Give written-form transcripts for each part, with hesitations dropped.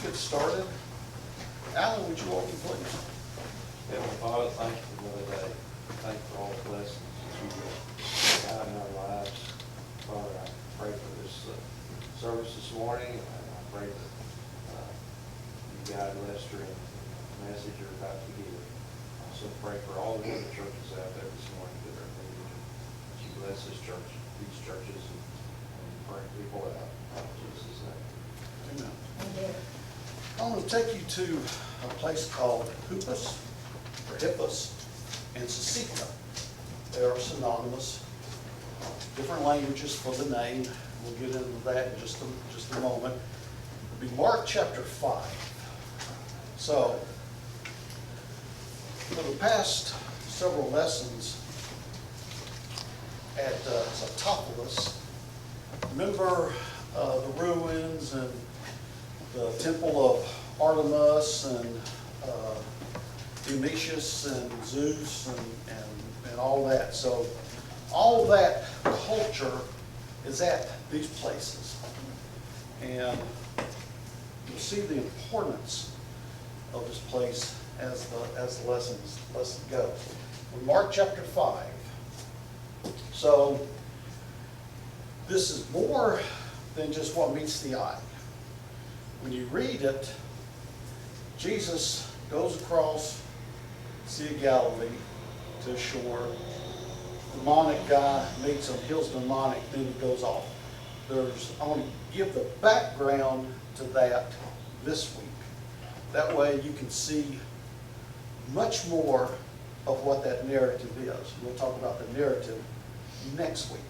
get started. Alan, would you open, please? Heavenly Father, thank you for another day. Thank you for all the blessings that you have in our lives. Father, I pray for this service this morning, and I pray that you guide Lester in the message you're about to give. I also pray for all the other churches out there this morning that are needed. That you bless this church, these churches, and bring people out. In Jesus' name. Amen. I'm going to take you to a place called Hippus and Sept. They are synonymous. Different languages for the name. We'll get into that in just a moment. It'll be Mark chapter 5. So, for the past several lessons at Sept, remember the ruins and the temple of Artemis and Dionysius and Zeus and all that. So all that culture is at these places. And you'll see the importance of this place as the lesson goes. In Mark chapter 5. So this is more than just what meets the eye. When you read it, Jesus goes across the Sea of Galilee to the shore. The demonic guy meets him, heals the demonic, then he goes off. I want to give the background to that this week. That way you can see much more of what that narrative is. We'll talk about the narrative next week.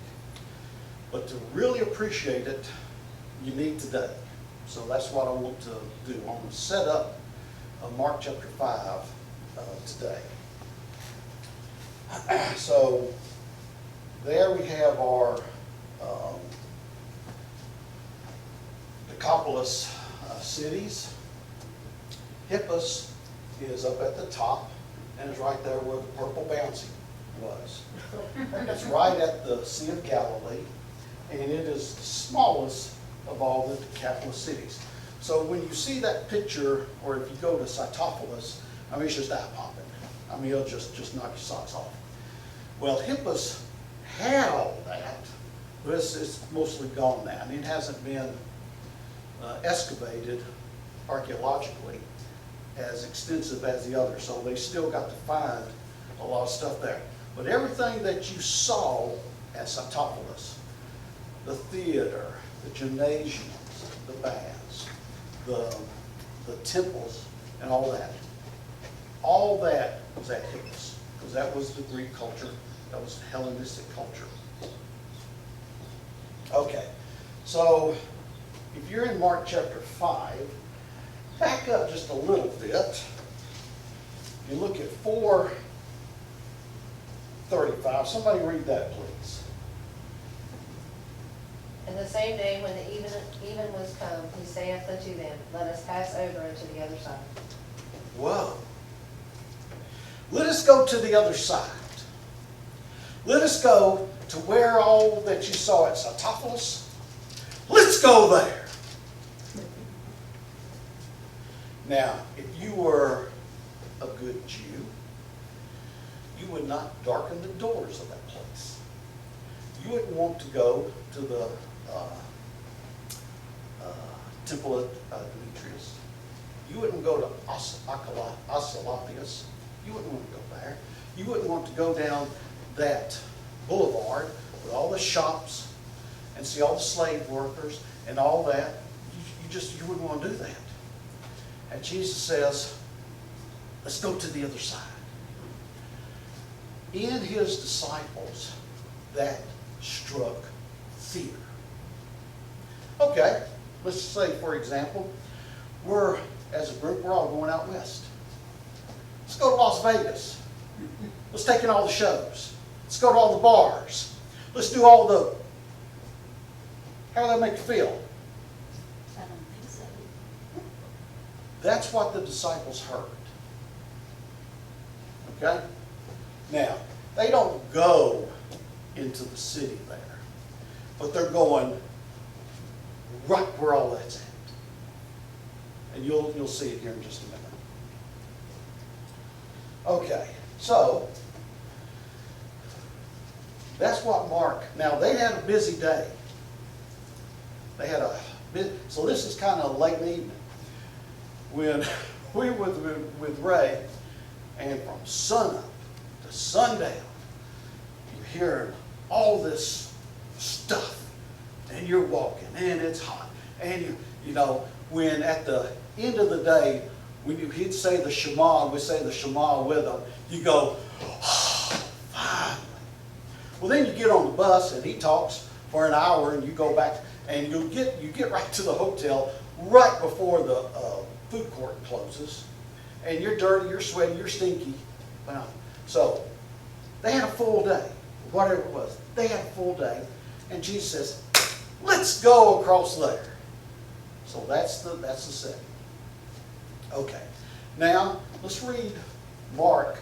But to really appreciate it, you need today. So that's what I want to do. I'm going to set up Mark chapter 5 today. So there we have our Decapolis cities. Hippus is up at the top and is right there where the purple bouncy was. It's right at the Sea of Galilee, and it is the smallest of all the Decapolis cities. So when you see that picture, or if you go to Cytopolis, I mean, it's just eye-popping. I mean, it'll just knock your socks off. Well, Hippus had all that, but it's mostly gone now. I mean, it hasn't been excavated archaeologically as extensive as the others, so they still got to find a lot of stuff there. But everything that you saw at Cytopolis, the theater, the gymnasiums, the baths, the temples, and all that was at Hippus, because that was the Greek culture, that was Hellenistic culture. Okay, so if you're in Mark chapter 5, back up just a little bit. You look at 4:35. Somebody read that, please. And the same day when the even was come, he saith unto them, Let us pass over unto the other side. Whoa. Let us go to the other side. Let us go to where all that you saw at Cytopolis. Let's go there. Now, if you were a good Jew, you would not darken the doors of that place. You wouldn't want to go to the temple of Demetrius. You wouldn't go to Asclepius. You wouldn't want to go there. You wouldn't want to go down that boulevard with all the shops and see all the slave workers and all that. You wouldn't want to do that. And Jesus says, let's go to the other side. In his disciples, that struck fear. Okay, let's say, for example, as a group, we're all going out west. Let's go to Las Vegas. Let's take in all the shows. Let's go to all the bars. Let's do all the... How do that make you feel? I don't think so. That's what the disciples heard. Okay? Now, they don't go into the city there, but they're going right where all that's at. And you'll see it here in just a minute. Okay, so that's what Mark, now they had a busy day. So this is kind of late in the evening when we were with Ray, and from sunup to sundown, you're hearing all this stuff, and you're walking, and it's hot, and you know, when at the end of the day, when he'd say the Shema, and we say the Shema with him, you go, oh, finally. Well, then you get on the bus, and he talks for an hour, and you go back, and you get right to the hotel right before the food court closes, and you're dirty, you're sweaty, you're stinky. Wow. So they had a full day, whatever it was. They had a full day, and Jesus says, "Let's go across there." So that's the setting. Okay. Now let's read Mark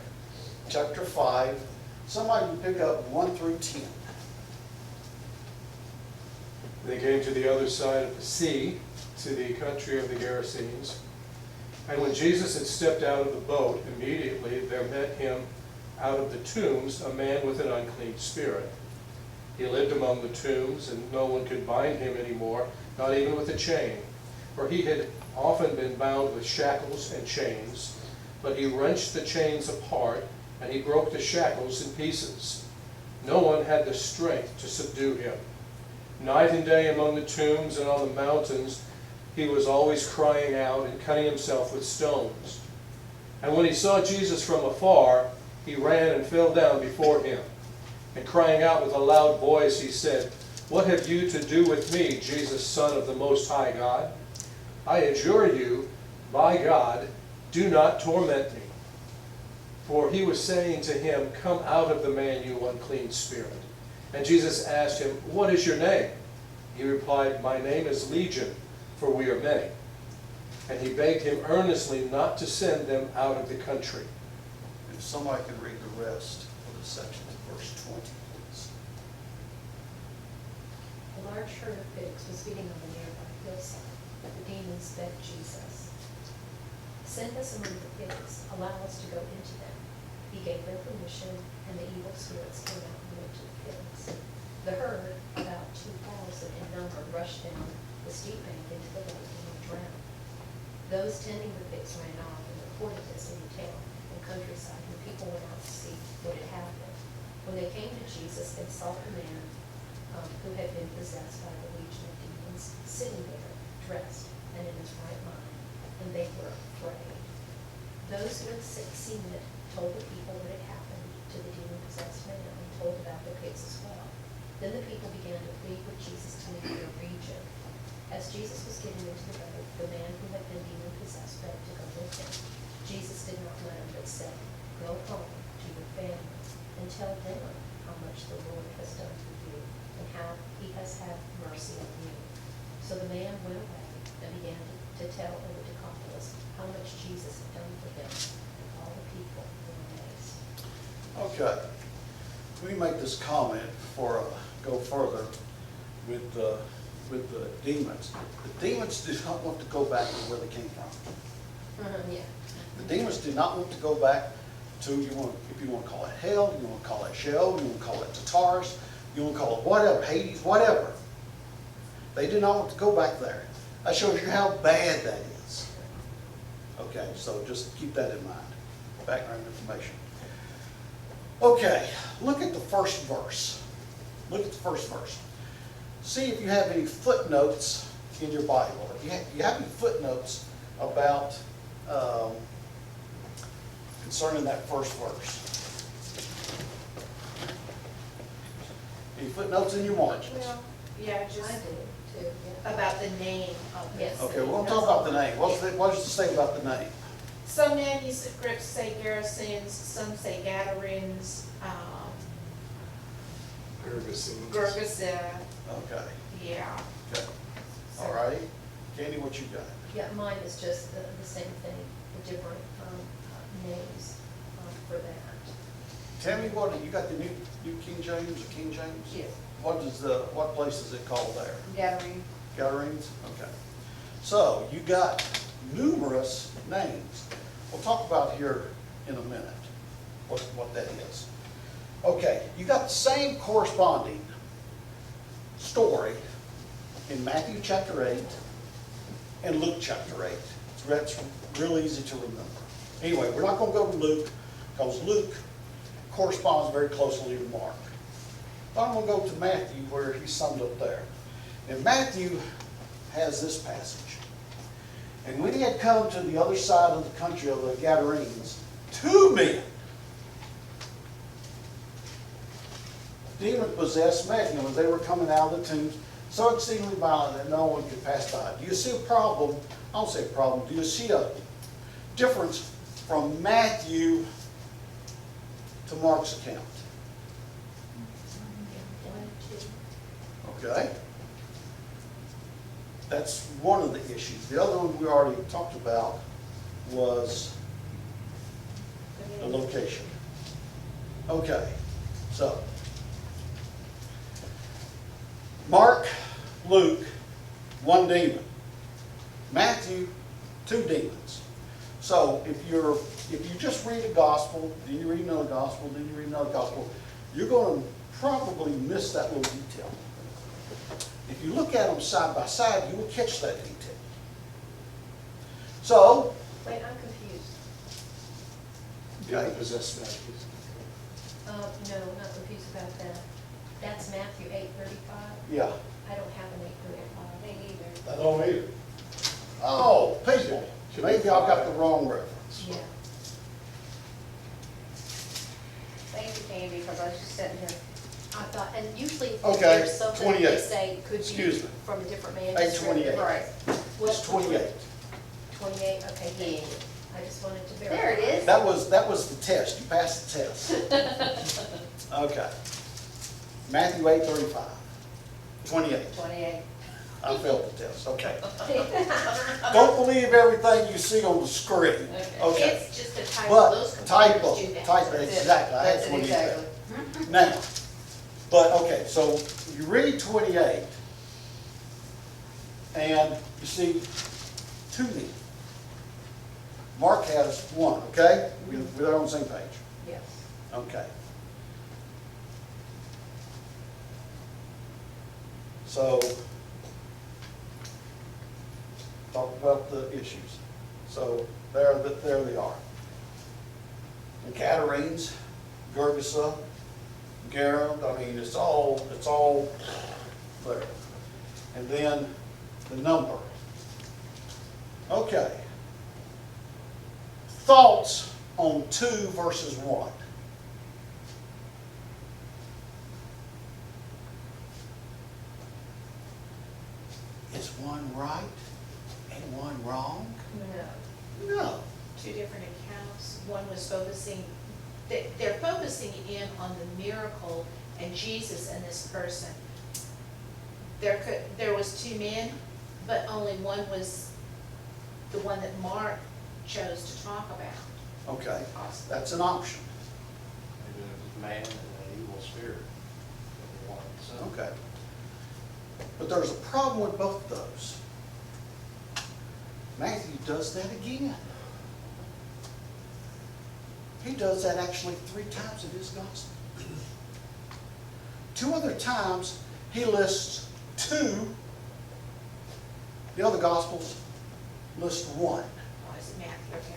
chapter 5. Somebody can pick up 1 through 10. They came to the other side of the sea, to the country of the Gerasenes. And when Jesus had stepped out of the boat, immediately there met him out of the tombs a man with an unclean spirit. He lived among the tombs, and no one could bind him anymore, not even with a chain. For he had often been bound with shackles and chains, but he wrenched the chains apart, and he broke the shackles in pieces. No one had the strength to subdue him. Night and day among the tombs and on the mountains, he was always crying out and cutting himself with stones. And when he saw Jesus from afar, he ran and fell down before him. And crying out with a loud voice, he said, "What have you to do with me, Jesus, Son of the Most High God? I adjure you, by God, do not torment me." For he was saying to him, "Come out of the man, you unclean spirit." And Jesus asked him, "What is your name?" He replied, "My name is Legion, for we are many." And he begged him earnestly not to send them out of the country. If somebody can read the rest of the section of verse 20, please. A large herd of pigs was feeding on the nearby hillside. The demons begged Jesus, "Send us among the pigs, allow us to go into them." He gave them permission, and the evil spirits came out and went to the pigs. The herd, about 2,000 in number, rushed down the steep bank into the lake and were drowned. Those tending the pigs ran off and reported this in the town and countryside, and people went out to see what had happened. When they came to Jesus, they saw the man who had been possessed by the legion of demons sitting there, dressed and in his right mind, and they were afraid. Those who had seen it told the people what had happened to the demon-possessed man, and told about the pigs as well. Then the people began to plead with Jesus to leave their region. As Jesus was getting into the boat, the man who had been demon-possessed begged to go with him. Jesus did not let him, but said, "Go home to your family and tell them how much the Lord has done for you and how he has had mercy on you." So the man went away and began to tell in the Decapolis how much Jesus had done for him, and all the people were amazed. Okay. We make this comment before I go further with the demons. The demons do not want to go back to where they came from. Yeah. The demons do not want to go back to, if you want to call it hell, you want to call it Sheol, you want to call it Tartarus, you want to call it whatever, Hades, whatever. They do not want to go back there. That shows you how bad that is. Okay, so just keep that in mind. Background information. Okay, look at the first verse. Look at the first verse. See if you have any footnotes in your Bible. If you have any footnotes about concerning that first verse. Any footnotes in your margins? Well, yeah, I just do too, yeah. about the name of it. Yes. Okay, we're going to talk about the name. What does it say about the name? Some manuscripts say Gerasenes, some say Gadarenes, Gergesenes. Gergesa, Okay, yeah. okay. All right. Candy, what you got? Yeah, mine is just the same thing, the different names for that. Tell me you got the New King James or King James? Yes. What place is it called there? Gadarene. Gadarenes? Okay. So you got numerous names. We'll talk about here in a minute what that is. Okay, you got the same corresponding story in Matthew chapter 8 and Luke chapter 8. It's real easy to remember. Anyway, we're not going to go to Luke because Luke corresponds very closely to Mark. But I'm going to go to Matthew where he's summed up there. And Matthew has this passage. And when he had come to the other side of the country of the Gadarenes, 2 men, demon-possessed, met him as they were coming out of the tombs, so exceedingly violent that no one could pass by. Do you see a problem? I don't say a problem. Do you see a difference from Matthew to Mark's account? One and two. Okay? That's one of the issues. The other one we already talked about was the location. Okay, so Mark, Luke, 1 demon. Matthew, 2 demons. So if you just read a gospel, then you read another gospel, then you read another gospel, you're going to probably miss that little detail. If you look at them side by side, you will catch that detail. So, Wait, I'm confused. Demon-possessed Matthews. No, I'm not confused about that. That's Matthew 8:35. yeah. I don't have an 8:35. Me either. I don't either. Oh, people, maybe I've got the wrong reference. Yeah. Thank you, Candy, because I was just sitting here. I thought, and usually if Okay, there's something they 28. say could Excuse be me. from a different manuscript. 8:28. Right. It's 28. 28, okay, thank you. I just wanted to verify. There it is. That was the test. You passed the test. Okay. Matthew 8:35. 28. 28. I failed the test. Okay. Don't believe everything you see on the screen. Okay. It's just a typo. But Those typo, computers do that. typo, exactly. I had That's it, 28 there. exactly. Now, but okay, so you read 28, and you see 2 men. Mark has 1, okay? We're on the same page. Yes. Okay. So, talk about the issues. So, there they are. The Gadarenes, Gergesa, Gareb, I mean, it's all there. And then the number. Okay. Thoughts on 2 verses 1. Is one right and one wrong? No. No. 2 different accounts. One was focusing, they're focusing in on the miracle and Jesus and this person. There was 2 men, but only one was the one that Mark chose to talk about. Okay, Possibly. that's an option. Maybe it was man and an evil spirit. One, so. Okay. But there's a problem with both of those. Matthew does that again. He does that actually 3 times in his gospel. 2 other times he lists 2. The other gospels list 1. Oh, is it Matthew? Okay.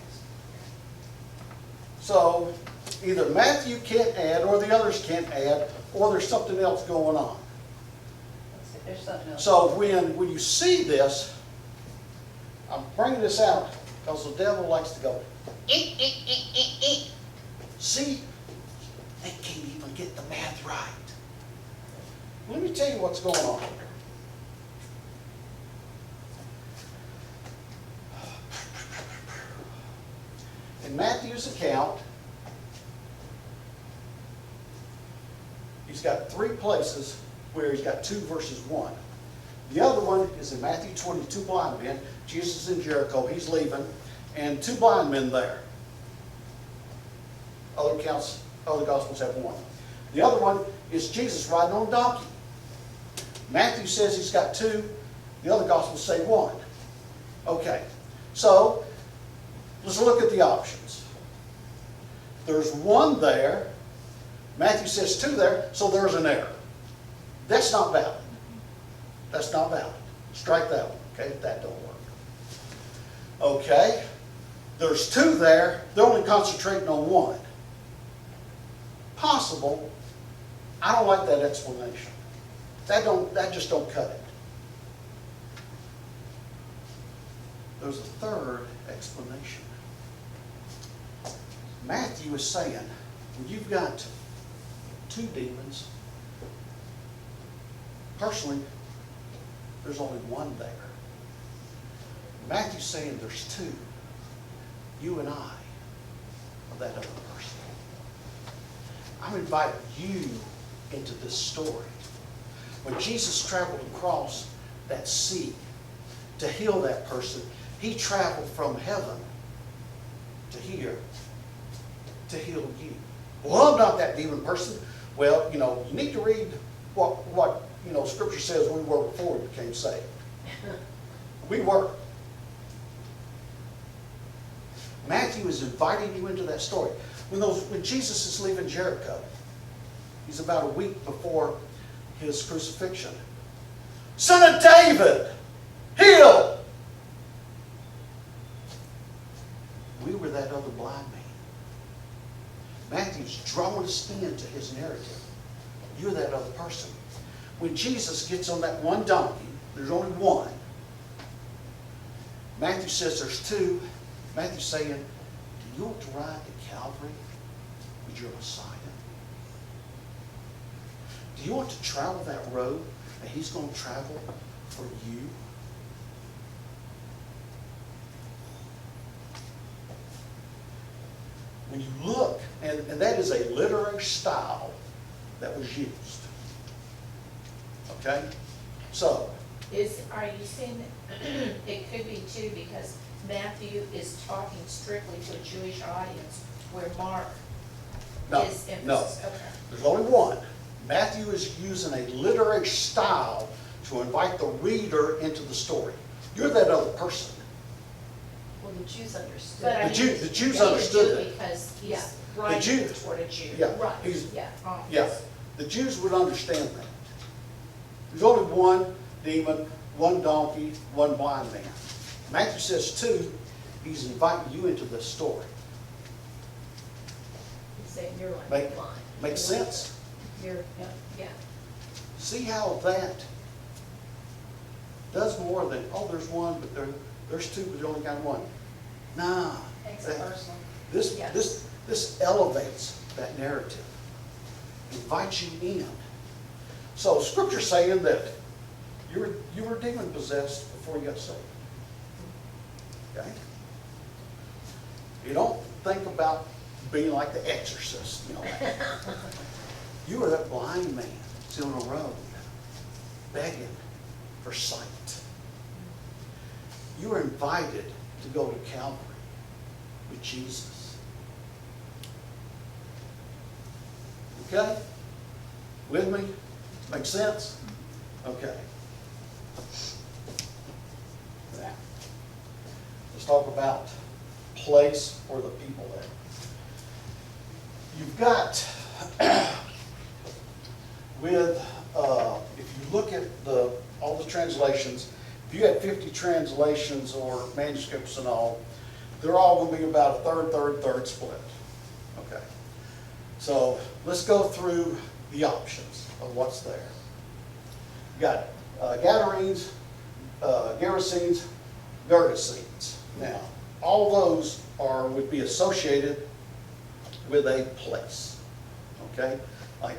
So either Matthew can't add, or the others can't add, or there's something else going on. Let's see if there's something else. So when you see this, I'm bringing this out because the devil likes to go, "Eh, eh, eh, eh, eh." See, they can't even get the math right. Let me tell you what's going on. In Matthew's account, he's got 3 places where he's got 2 verses 1. The other one is in Matthew 22 blind men. Jesus is in Jericho, he's leaving, and 2 blind men there. Other accounts, other gospels have 1. The other one is Jesus riding on a donkey. Matthew says he's got 2, the other gospels say 1. Okay, So, let's look at the options. There's one there. Matthew says two there, so there's an error. That's not valid. That's not valid. Strike that one, okay? That don't work. Okay, there's two there. They're only concentrating on one. Possible. I don't like that explanation. That just don't cut it. There's a third explanation. Matthew is saying, when you've got two demons, personally, there's only one there. Matthew's saying there's two. You and I are that other person. I'm inviting you into this story. When Jesus traveled across that sea to heal that person, he traveled from heaven to here to heal you. Well, I'm not that demon person. Well, you need to read what Scripture says we were before we became saved. We were. Matthew is inviting you into that story. When Jesus is leaving Jericho, he's about a week before his crucifixion. Son of David, heal! We were that other blind man. Matthew's drawing us into his narrative. You're that other person. When Jesus gets on that one donkey, there's only one. Matthew says there's two. Matthew's saying, do you want to ride to Calvary with your Messiah? Do you want to travel that road that he's going to travel for you? When you look, and that is a literary style that was used. Okay? So, Are you saying that it could be two because Matthew is talking strictly to a Jewish audience where Mark no, is emphasis? no. Okay. There's only one. Matthew is using a literary style to invite the reader into the story. You're that other person. Well, the Jews understood. But I The mean, Jews he would understood do that. it because Yeah. he's writing Jew- toward a Jew. Yeah. Right, He's- yeah. Yeah, the Jews would understand that. There's only one demon, one donkey, one blind man. Matthew says two. He's inviting you into this story. He's saying you're like Make blind. makes sense? You're, yeah. See how that does more than, oh, there's one, but there's two, but you only got one. Nah. Takes it that- personal. Yes. This elevates that narrative. Invites you in. So Scripture's saying that you were demon possessed before you got saved. Okay? You don't think about being like the exorcist, You were that blind man sitting on a road begging for sight. You were invited to go to Calvary with Jesus. Okay? With me? Make sense? Okay. Now, let's talk about place or the people there. You've got, if you look at all the translations, if you had 50 translations or manuscripts and all, they're all going to be about a third split. Okay. So let's go through the options of what's there. You got Gadarenes, Gerasenes, Gergesenes. Now, all those would be associated with a place. Okay? Like,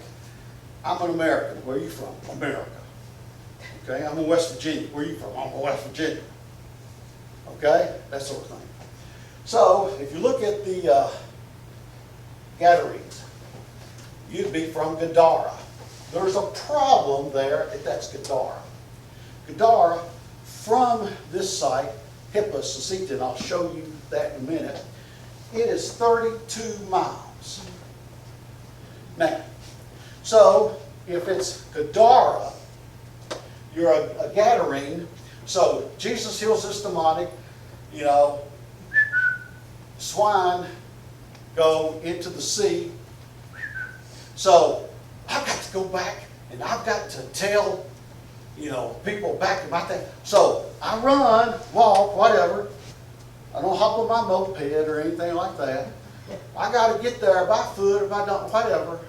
I'm an American. Where are you from? America. Okay? I'm in West Virginia. Where are you from? I'm in West Virginia. Okay? That sort of thing. So, if you look at the Gadarenes, you'd be from Gadara. There's a problem there if that's Gadara. Gadara, from this site, Hippus, Sept, and I'll show you that in a minute, it is 32 miles. Now, so if it's Gadara, you're a Gadarene, so Jesus heals this demonic, you know, swine go into the sea. So I've got to go back and I've got to tell, you know, people back in my thing. So I run, walk, whatever. I don't hop on my moped or anything like that. I got to get there by foot, if I don't, whatever,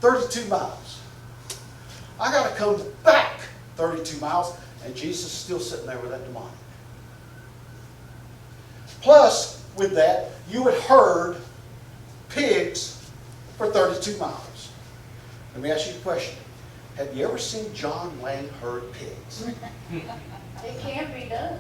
32 miles. I got to come back 32 miles, and Jesus is still sitting there with that demonic. Plus, with that, you had herd pigs for 32 miles. Let me ask you a question. Have you ever seen John Wayne herd pigs? It can be done.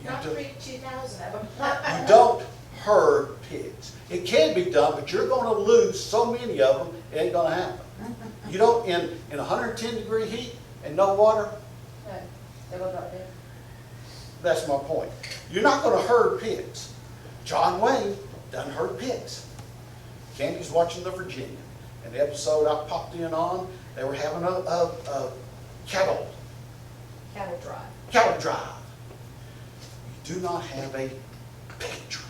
Not You 2,000 of them. You don't herd pigs. It can be done, but you're going to lose so many of them, it ain't going to happen. You don't, in 110-degree heat and no water, No, they will drop dead. that's my point. You're not going to herd pigs. John Wayne doesn't herd pigs. Candy's watching the Virginia. And the episode I popped in on, they were having a cattle Cattle drive. drive. You do not have a pig drive.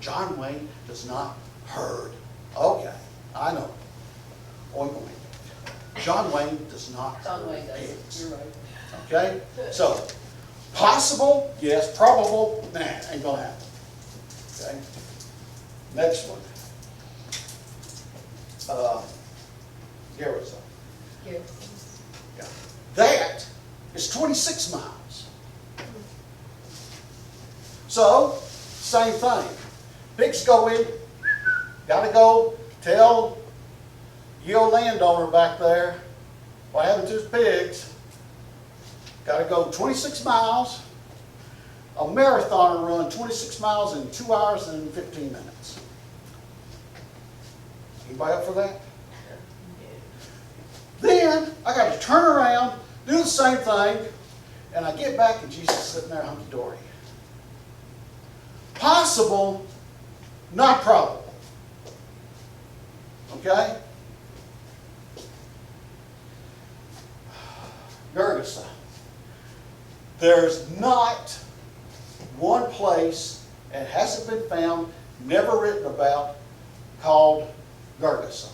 John Wayne does not herd. Okay, I know. Oink, oink. John Wayne does not John Wayne herd does. pigs. You're right. Okay? So, possible, yes. Probable, nah, ain't gonna happen. Okay? Next one. Garrison. Yes. Yeah. That is 26 miles. So, same thing. Pigs go in, gotta go tell your landowner back there what happened to his pigs. Gotta go 26 miles. A marathoner run 26 miles in 2 hours and 15 minutes. Anybody up for that? Then I got to turn around, do the same thing, and I get back and Jesus is sitting there hunky-dory. Possible, not probable. Okay? Gergesa. There's not one place, and hasn't been found, never written about, called Gergesa.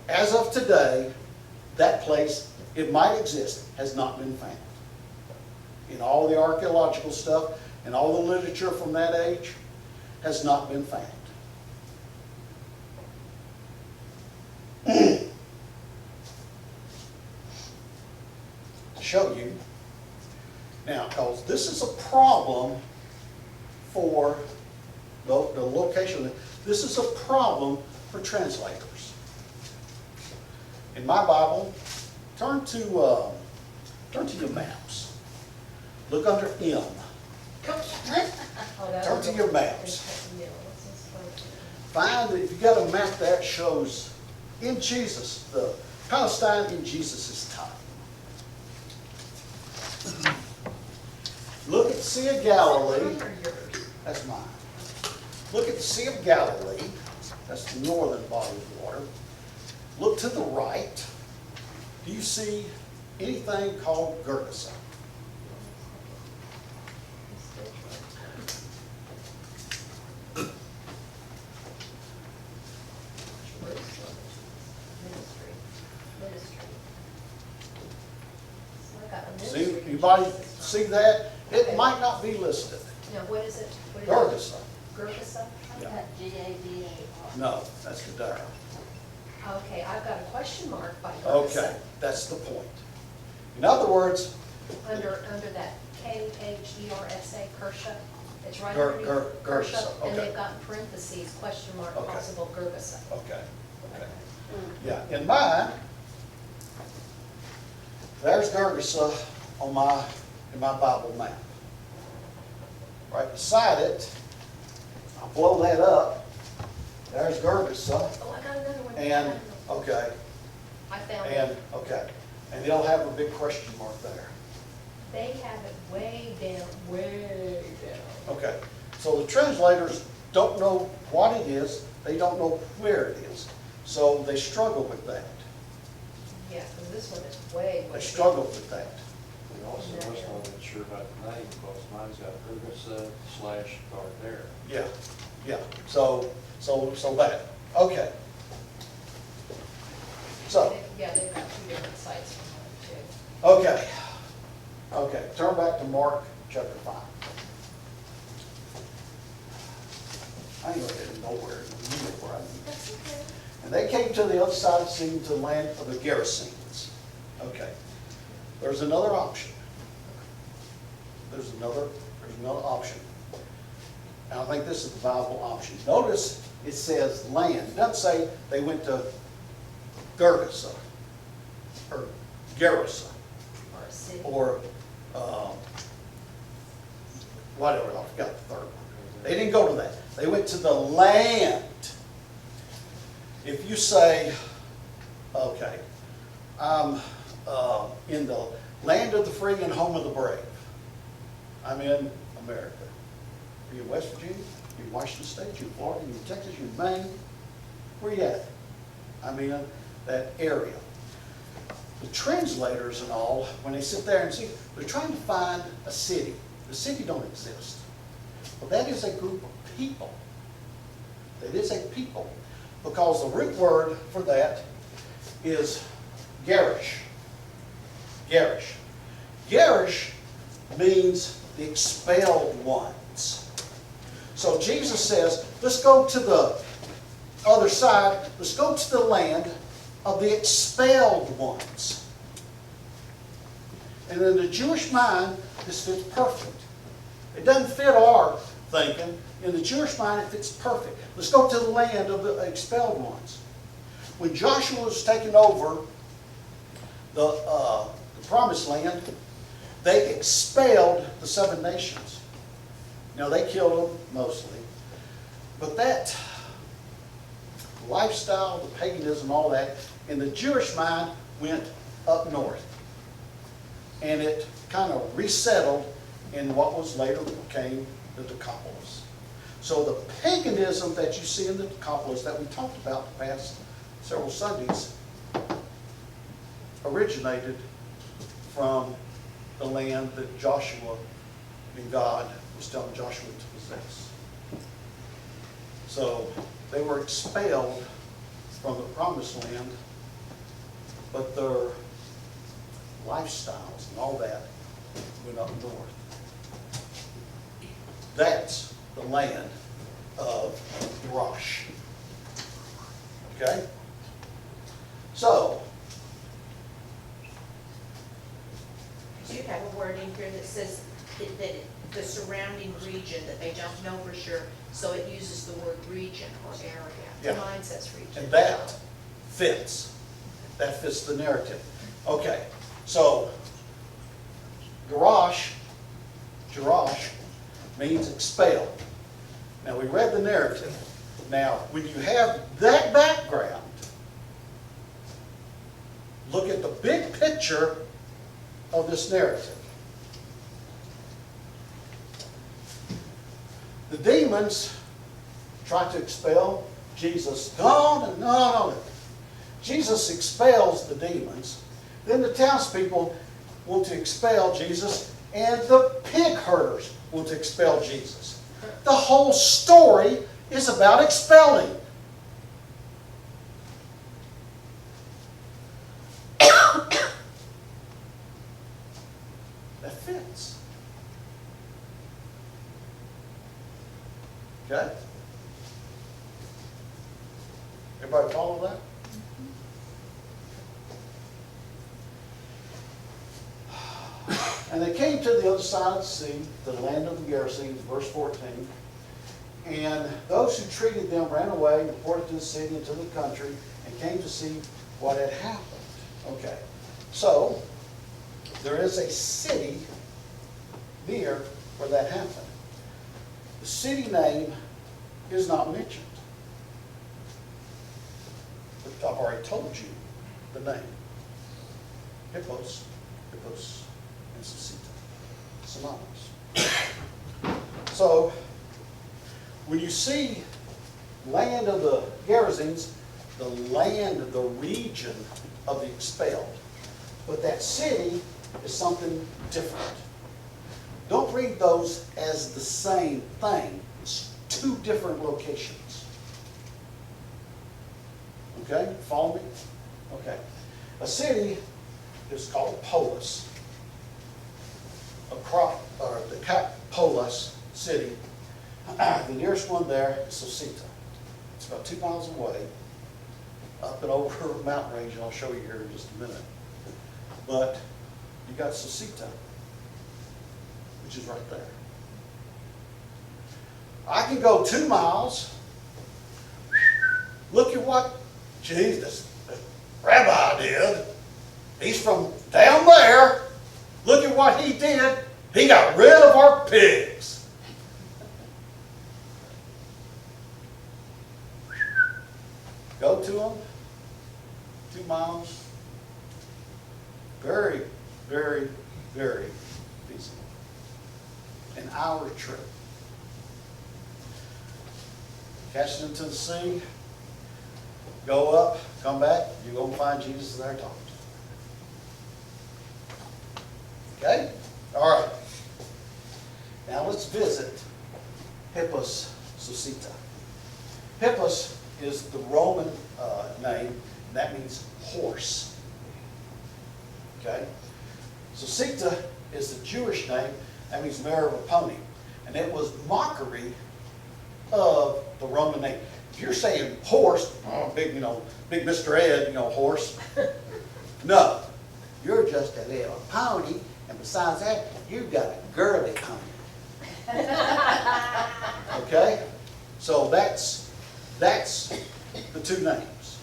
As of today, that place, it might exist, has not been found. In all the archaeological stuff and all the literature from that age, has not been found. Show you. Now, because this is a problem for the location. This is a problem for translators. In my Bible, turn to your maps. Look under M. Turn to your maps. Find that if you got a map that shows in Jesus, the Palestine in Jesus' time. Look at the Sea of Galilee. That's mine. Look at the Sea of Galilee. That's the northern body of water. Look to the right. Do you see anything called Gergesa? See, anybody see that? It might not be listed. Now, what is it? Gergesa. Gergesa? Yeah. G-A-D-A-R. No, that's Gadara. Okay, I've got a question mark by Gergesa. Okay, that's the point. In other words, Under that K-H-E-R-S-A, Kersha, it's right Ger- underneath Ger- Kersha, Gergesa, and okay. they've got in parentheses, question mark, Okay. possible Gergesa. okay, okay. Yeah, in mine, there's Gergesa in my Bible map. Right beside it, I'll blow that up. There's Gergesa, Oh, I got another one. and, okay, I found it. and, okay. And it'll have a big question mark there. They have it way down. Okay, so the translators don't know what it is, they don't know where it is. So they struggle with that. Yeah, because this one is way They down. struggle with that. We also must not been sure about the name, because mine's got Urgasa/Gardera. Yeah, so that, okay. So, Yeah, they've got two different sites from one too. okay, turn back to Mark chapter 5. I ain't gonna get nowhere, you know where I need. That's okay. And they came to the other side of the sea, to the land of the Gerasenes. Okay, there's another option. There's another option. And I think this is the Bible option. Notice it says land. It doesn't say they went to Gergesa or Gerasa Or a city. or whatever. I forgot the third one. They didn't go to that. They went to the land. If you say, okay, I'm in the land of the free and home of the brave. I'm in America. Are you in West Virginia? You in Washington State? You in Florida? You in Texas? You in Maine? Where you at? I'm in that area. The translators and all, when they sit there and see, they're trying to find a city. The city don't exist. Well, that is a group of people. That is a people. Because the root word for that is garish. Garish. Garish means the expelled ones. So Jesus says, let's go to the other side. Let's go to the land of the expelled ones. And in the Jewish mind, this fits perfect. It doesn't fit our thinking. In the Jewish mind, it fits perfect. Let's go to the land of the expelled ones. When Joshua was taking over the promised land, they expelled the 7 nations. Now, they killed them mostly. But that lifestyle, the paganism, all that, in the Jewish mind, went up north. And it kind of resettled in what was later became the Decapolis. So the paganism that you see in the Decapolis that we talked about the past several Sundays originated from the land that Joshua and God was telling Joshua to possess. So they were expelled from the promised land, but their lifestyles and all that went up north. That's the land of Rosh. Okay? So, You have a word in here that says that the surrounding region, that they don't know for sure, so it uses the word region or area. Yeah. Mine says region. and that fits. That fits the narrative. Okay, so Jerash means expelled. Now we read the narrative. Now when you have that background, look at the big picture of this narrative. The demons try to expel Jesus. No. Jesus expels the demons. Then the townspeople want to expel Jesus, and the pig herders want to expel Jesus. The whole story is about expelling. That fits. Okay? Everybody follow that? And they came to the other side of the sea, the land of the Gerasenes, verse 14. And those who treated them ran away and deported to the city and to the country and came to see what had happened. Okay, so there is a city near where that happened. The city name is not mentioned. But I've already told you the name. Hippos, and Sept, synonymous. So, when you see land of the Gerasenes, the land, the region of the expelled. But that city is something different. Don't read those as the same thing. It's two different locations. Okay, follow me? Okay. A city is called a polis. The polis city, the nearest one there is Sept. It's about 2 miles away, up and over a mountain range, and I'll show you here in just a minute. But you got Sept, which is right there. I can go 2 miles. Look at what Jesus, the rabbi did. He's from down there. Look at what he did. He got rid of our pigs. Go to them. 2 miles. Very, very, very feasible. An hour trip. Cast it into the sea. Go up, come back. You're going to find Jesus there talking to you. Okay? All right. Now let's visit Hippos Susita. Hippos is the Roman name, and that means horse. Okay? Susita is the Jewish name, that means mare of a pony. And it was mockery of the Roman name. If you're saying horse, oh, big Mr. Ed, horse. No. You're just a little pony, and besides that, you've got a girly pony. Okay? So that's the two names.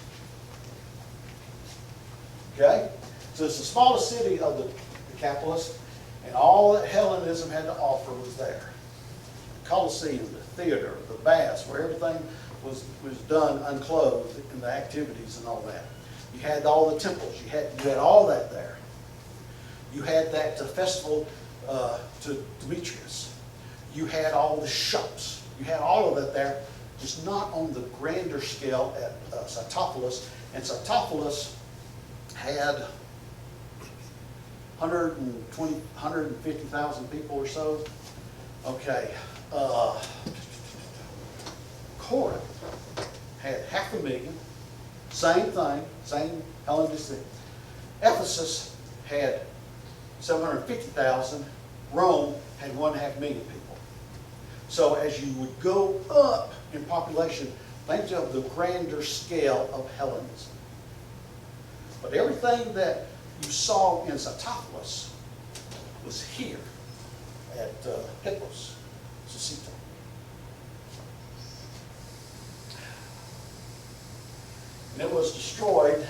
Okay? So it's the smallest city of the Decapolis, and all that Hellenism had to offer was there. The Colosseum, the theater, the baths, where everything was done unclothed in the activities and all that. You had all the temples. You had all that there. You had that festival to Demetrius. You had all the shops. You had all of that there, just not on the grander scale at Scythopolis. And Scythopolis had 120, 150,000 people or so. Okay. Corinth had 500,000. Same thing, same Hellenistic. Ephesus had 750,000. Rome had 1.5 million people. So as you would go up in population, think of the grander scale of Hellenism. But everything that you saw in Scythopolis was here at Hippos, Susita. And it was destroyed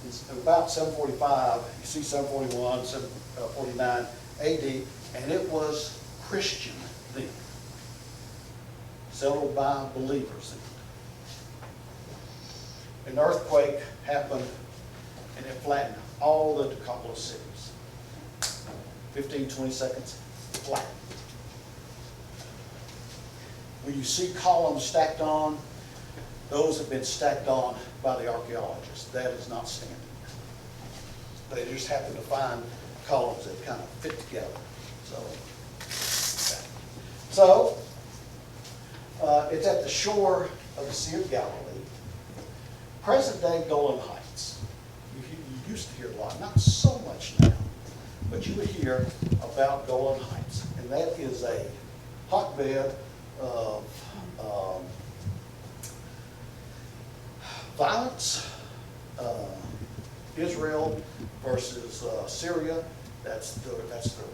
in about 745, you see 741, 749 AD, and it was Christian then, settled by believers then. An earthquake happened and it flattened all the Decapolis cities. 15, 20 seconds, flat. When you see columns stacked on, those have been stacked on by the archaeologists. That is not standing. They just happen to find columns that kind of fit together. So it's at the shore of the Sea of Galilee. Present day Golan Heights. You used to hear a lot, not so much now, but you would hear about Golan Heights. And that is a hotbed of violence. Israel versus Syria, that's their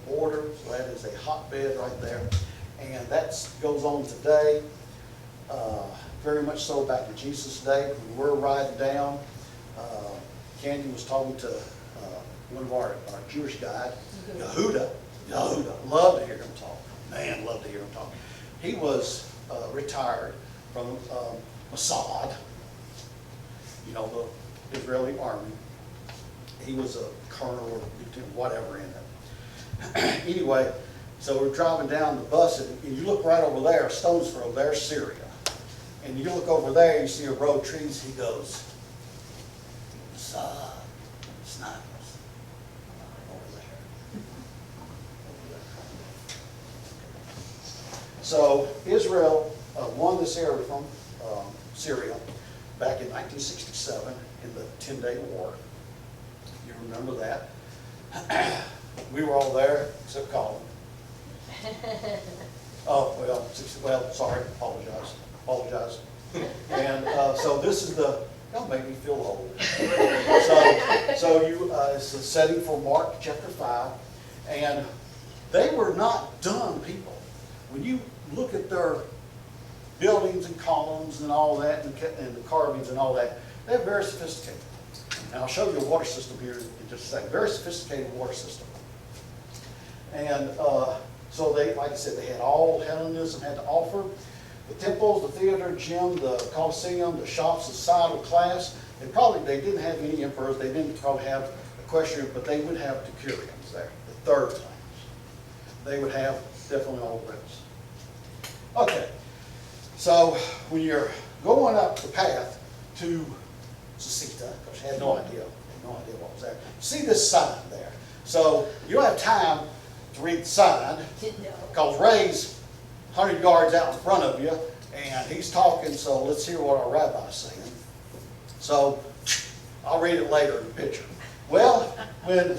border, so that is a hotbed right there. And that goes on today, very much so back in Jesus' day. When we're riding down, Candy was talking to one of our Jewish guys, Yehuda, love to hear him talk. Man, love to hear him talk. He was retired from Mossad, the Israeli army. He was a colonel or whatever in it. Anyway, so we're driving down the bus, and you look right over there, a stone's throw, there's Syria. And you look over there, you see a row of trees. He goes, Mossad, snipers. So Israel won this area from Syria back in 1967 in the 10-day war. You remember that? We were all there, except Colin. Oh, well, sorry, apologize. And so this is don't make me feel old. It's the setting for Mark chapter 5, and they were not dumb people. When you look at their buildings and columns and all that, and the carvings and all that, they're very sophisticated. And I'll show you a water system here in just a second. Very sophisticated water system. And so they, like I said, they had all Hellenism had to offer. The temples, the theater, gym, the Colosseum, the shops, the societal class. They didn't have any emperors. They didn't probably have equestrian, but they would have decurions there, the third class. They would have definitely all the rest. Okay, so when you're going up the path to Sept, because you had no idea what was there. See this sign there. So you don't have time to read the sign, because Ray's 100 yards out in front of you, and he's talking, so let's hear what our rabbi's saying. So I'll read it later in the picture. Well, when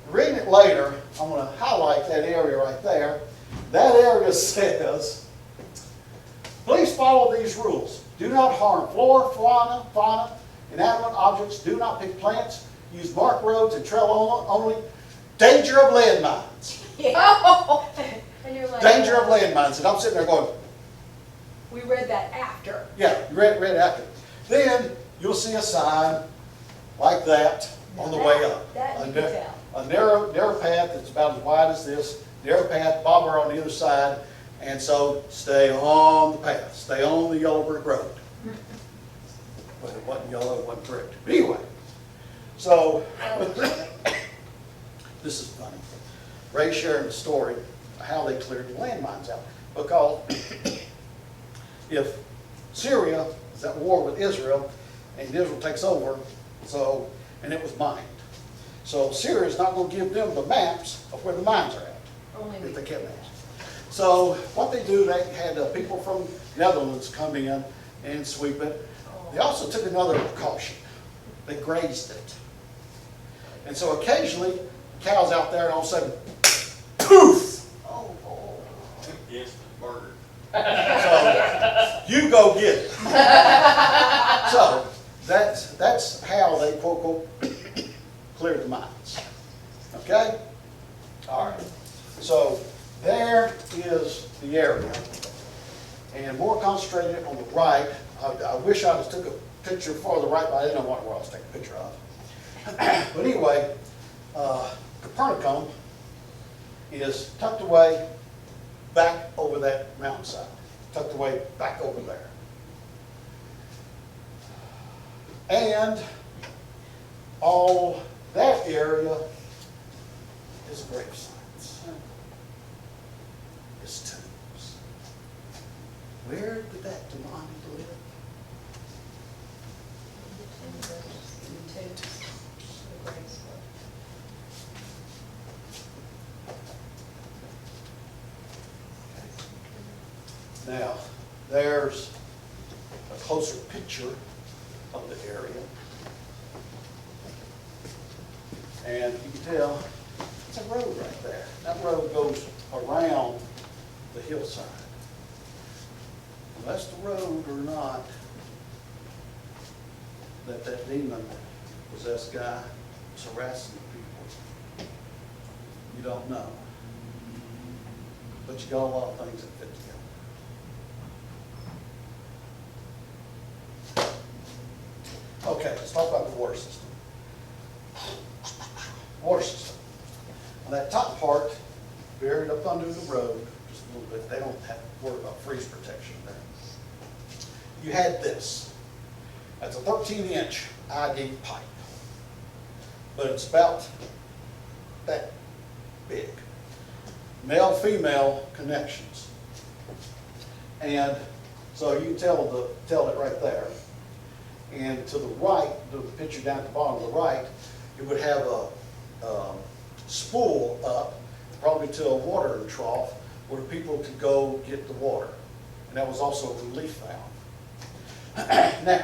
reading it later, I'm going to highlight that area right there. That area says, please follow these rules. Do not harm flora, fauna, inanimate objects. Do not pick plants. Use marked roads and trail only. Danger of landmines. And you're like, Danger of landmines. And I'm sitting there going, we read that after. yeah, read after. Then you'll see a sign like that on the way up. That you can tell. A narrow path that's about as wide as this. Narrow path, bobber on the other side. And so stay on the path. Stay on the yellow brick road. But it wasn't yellow, it wasn't brick. But anyway, so this is funny. Ray sharing the story of how they cleared the landmines out. Because if Syria is at war with Israel, and Israel takes over, and it was mined. So Syria is not going to give them the maps of where the mines are at, if they kept maps. So what they do, they had people from Netherlands come in and sweep it. They also took another precaution. They grazed it. And so occasionally, the cow's out there and all of a sudden, poof! Yes, murder. So you go get it. So that's how they quote unquote cleared the mines. Okay? All right. So there is the area, and more concentrated on the right. I wish I just took a picture farther right, but I didn't know what I was taking a picture of. But anyway, Capernaum is tucked away back over that mountainside, tucked away back over there. And all that area is grave sites. It's tombs. Where did that demonic live? Now, there's a closer picture of the area. And you can tell it's a road right there. That road goes around the hillside. Unless the road or not that demon possessed guy was harassing people. You don't know. But you got a lot of things that fit together. Okay, let's talk about the water system. Water system. On that top part, buried up under the road, just a little bit, they don't have to worry about freeze protection there. You had this. That's a 13-inch ID pipe. But it's about that big. Male-female connections. And so you can tell it right there. And to the right, the picture down at the bottom of the right, it would have a spool up, probably to a watering trough, where the people could go get the water. And that was also a relief valve. Now,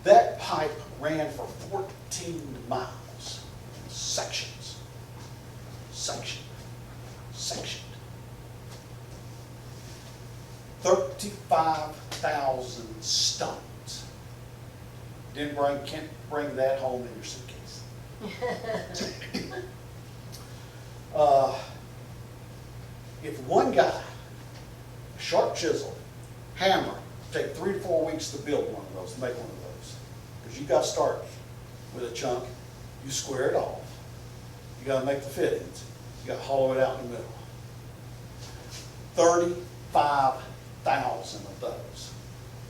that pipe ran for 14 miles, sections, sectioned. 35,000 stones. Can't bring that home in your suitcase. If one guy, a sharp chisel, hammer, take 3 to 4 weeks to build one of those, make one of those. Because you got to start with a chunk, you square it off, you got to make the fittings, you got to hollow it out in the middle. 35,000 of those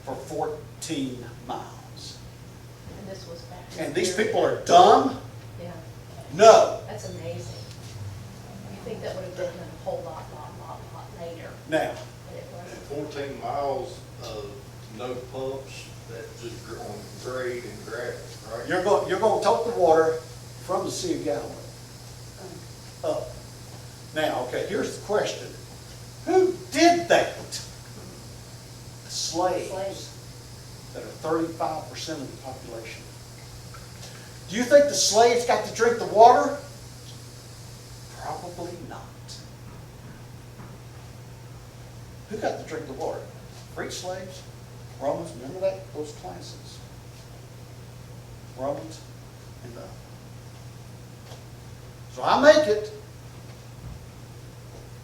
for 14 miles. And this was back. And these people are dumb? Yeah, No. that's amazing. You think that would have been done a whole lot later, Now, but it wasn't. 14 miles of no pumps that just on grade and gravel, right? you're going to tote the water from the Sea of Galilee up. Now, okay, here's the question. Who did that? The slaves Slaves. that are 35% of the population. Do you think the slaves got to drink the water? Probably not. Who got to drink the water? Freed slaves? Romans, remember that? Those classes. Romans and the. So I make it.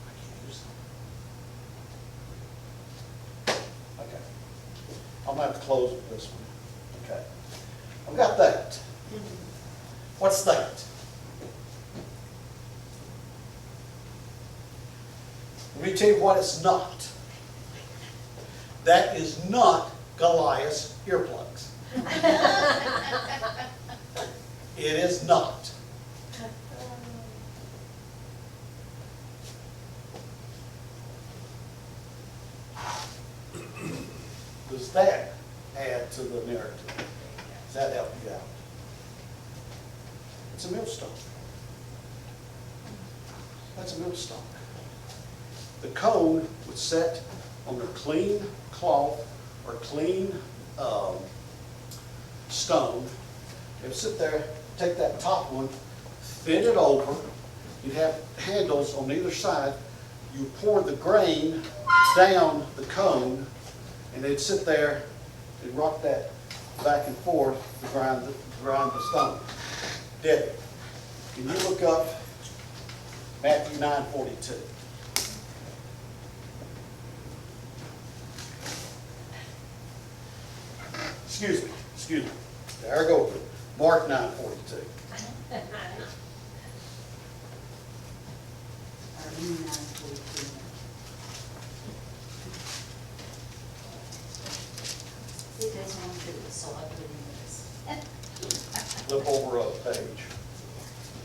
I can't use them. Okay. I'm gonna have to close with this one. Okay. I've got that. What's that? Let me tell you what it's not. That is not Goliath's earplugs. It is not. Does that add to the narrative? Does that help you out? It's a millstone. That's a millstone. The cone was set on a clean cloth or clean stone. It would sit there, take that top one, bend it over. You'd have handles on either side. You pour the grain down the cone, and they'd sit there and rock that back and forth to grind the stone. Debbie, can you look up Matthew 9:42? Excuse me. There I go. Mark 9:42. It doesn't want to do it, so I put it in this. Flip over a page.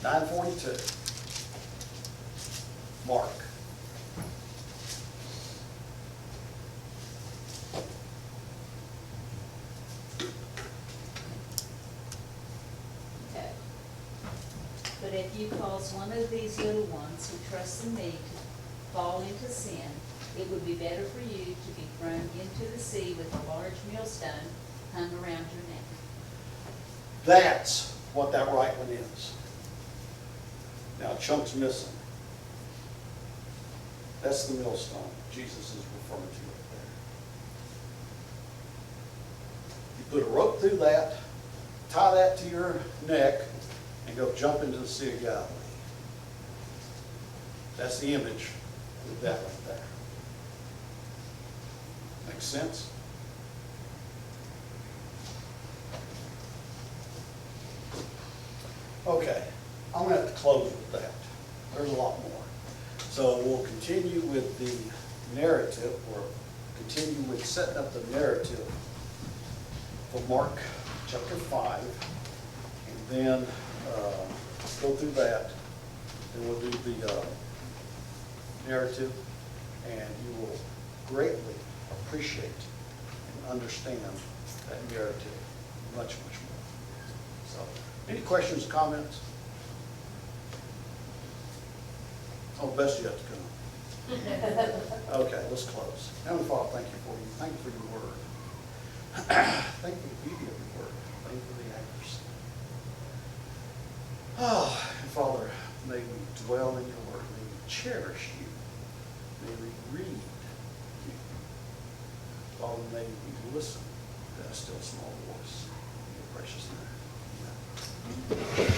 9:42. Mark. Okay. But if you cause one of these little ones who trust in me to fall into sin, it would be better for you to be thrown into the sea with a large millstone hung around your neck. That's what that right one is. Now, a chunk's missing. That's the millstone Jesus is referring to right there. You put a rope through that, tie that to your neck, and go jump into the Sea of Galilee. That's the image of that right there. Makes sense? Okay, I'm going to have to close with that. There's a lot more. So we'll continue with the narrative, or continue with setting up the narrative for Mark chapter 5, and then go through that. Then we'll do the narrative, and you will greatly appreciate and understand that narrative much, much more. So, any questions, comments? Oh, Best yet to come. Okay, let's close. Heavenly Father, thank you for you. Thank you for your word. Thank you for the beauty of your word. Thank you for the accuracy. Oh, and Father, may we dwell in your word. May we cherish you. May we read you. Father, may we listen to that still small voice. In your precious name. Amen.